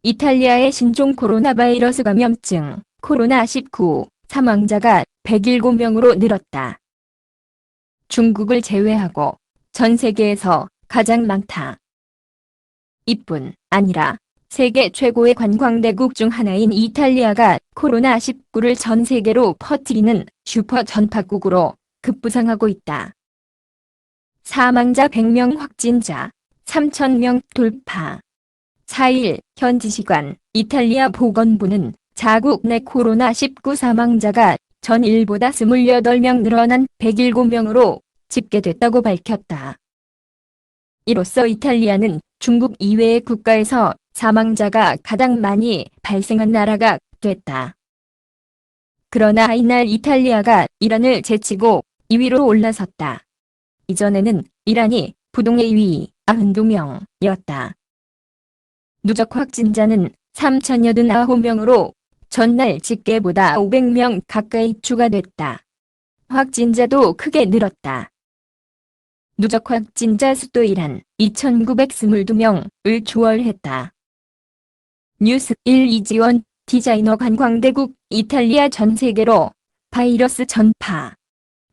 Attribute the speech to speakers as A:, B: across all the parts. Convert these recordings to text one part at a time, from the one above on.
A: 이탈리아의 신종 코로나 바이러스 감염증 코로나19 사망자가 107명으로 늘었다. 중국을 제외하고 전 세계에서 가장 많다. 이뿐 아니라 세계 최고의 관광대국 중 하나인 이탈리아가 코로나19를 전 세계로 퍼뜨리는 슈퍼 전파국으로 급부상하고 있다. 사망자 100명, 확진자 3,000명 돌파. 4일 현지 시간 이탈리아 보건부는 자국 내 코로나19 사망자가 전일보다 28명 늘어난 107명으로 집계됐다고 밝혔다. 이로써 이탈리아는 중국 이외의 국가에서 사망자가 가장 많이 발생한 나라가 됐다. 그러나 이날 이탈리아가 이란을 제치고 2위로 올라섰다. 이전에는 이란이 부동 2위 92명이었다. 누적 확진자는 3,089명으로 전날 집계보다 500명 가까이 추가됐다. 확진자도 크게 늘었다. 누적 확진자 수도 이란 2,922명을 초월했다. 뉴스 1 이지원 디자이너 관광대국 이탈리아 전 세계로 바이러스 전파.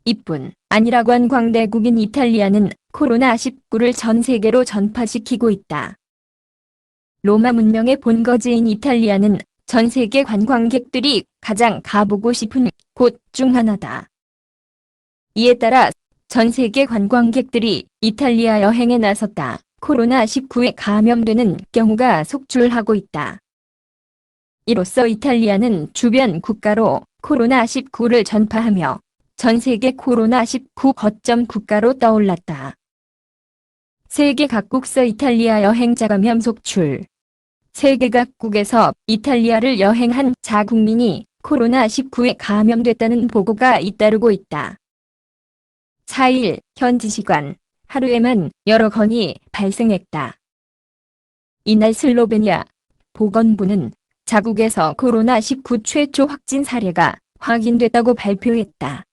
A: 이뿐 아니라 관광대국인 이탈리아는 코로나19를 전 세계로 전파시키고 있다. 로마 문명의 본거지인 이탈리아는 전 세계 관광객들이 가장 가보고 싶은 곳 중 하나다. 이에 따라 전 세계 관광객들이 이탈리아 여행에 나섰다. 코로나19에 감염되는 경우가 속출하고 있다. 이로써 이탈리아는 주변 국가로 코로나19를 전파하며 전 세계 코로나19 거점 국가로 떠올랐다. 세계 각국서 이탈리아 여행자 감염 속출. 세계 각국에서 이탈리아를 여행한 자국민이 코로나19에 감염됐다는 보고가 잇따르고 있다. 4일 현지 시간 하루에만 여러 건이 발생했다. 이날 슬로베니아 보건부는 자국에서 코로나19 최초 확진 사례가 확인됐다고 발표했다.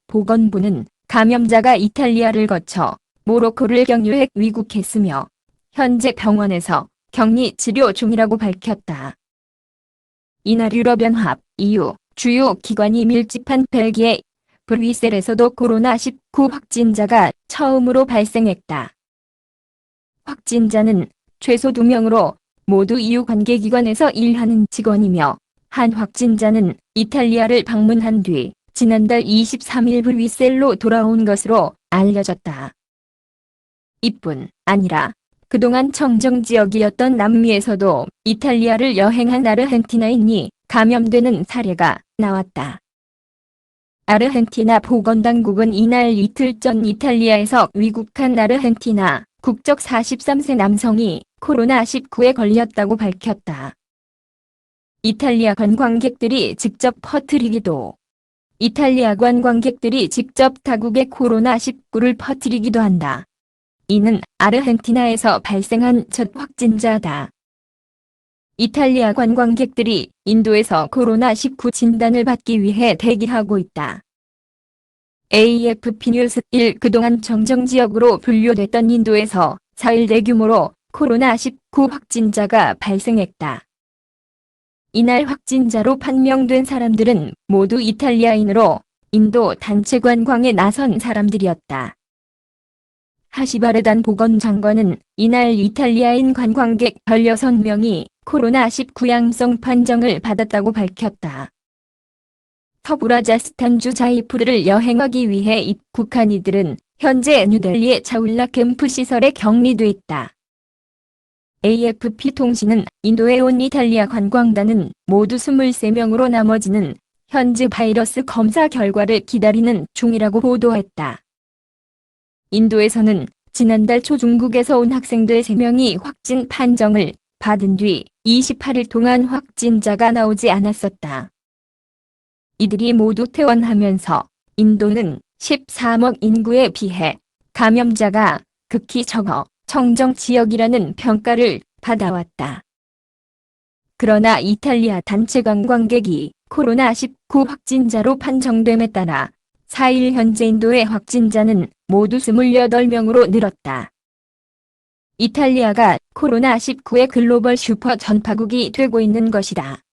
A: 보건부는 감염자가 이탈리아를 거쳐 모로코를 경유해 귀국했으며 현재 병원에서 격리 치료 중이라고 밝혔다. 이날 유럽연합 EU 주요 기관이 밀집한 벨기에 브뤼셀에서도 코로나19 확진자가 처음으로 발생했다. 확진자는 최소 2명으로 모두 EU 관계기관에서 일하는 직원이며 한 확진자는 이탈리아를 방문한 뒤 지난달 23일 브뤼셀로 돌아온 것으로 알려졌다. 이뿐 아니라 그동안 청정 지역이었던 남미에서도 이탈리아를 여행한 아르헨티나인이 감염되는 사례가 나왔다. 아르헨티나 보건당국은 이날 이틀 전 이탈리아에서 귀국한 아르헨티나 국적 43세 남성이 코로나19에 걸렸다고 밝혔다. 이탈리아 관광객들이 직접 퍼뜨리기도. 이탈리아 관광객들이 직접 타국에 코로나19를 퍼뜨리기도 한다. 이는 아르헨티나에서 발생한 첫 확진자다. 이탈리아 관광객들이 인도에서 코로나19 진단을 받기 위해 대기하고 있다. AFP 뉴스 1 그동안 정정지역으로 분류됐던 인도에서 4일 대규모로 코로나19 확진자가 발생했다. 이날 확진자로 판명된 사람들은 모두 이탈리아인으로 인도 단체 관광에 나선 사람들이었다. 하시바르단 보건장관은 이날 이탈리아인 관광객 16명이 코로나19 양성 판정을 받았다고 밝혔다. 서브라자스탄주 자이푸르를 여행하기 위해 입국한 이들은 현재 뉴델리의 차울라 캠프 시설에 격리돼 있다. AFP 통신은 인도에 온 이탈리아 관광단은 모두 23명으로 나머지는 현재 바이러스 검사 결과를 기다리는 중이라고 보도했다. 인도에서는 지난달 초 중국에서 온 학생들 3명이 확진 판정을 받은 뒤 28일 동안 확진자가 나오지 않았었다. 이들이 모두 퇴원하면서 인도는 13억 인구에 비해 감염자가 극히 적어 청정 지역이라는 평가를 받아왔다. 그러나 이탈리아 단체 관광객이 코로나19 확진자로 판정됨에 따라 4일 현재 인도의 확진자는 모두 28명으로 늘었다. 이탈리아가 코로나19의 글로벌 슈퍼 전파국이 되고 있는 것이다.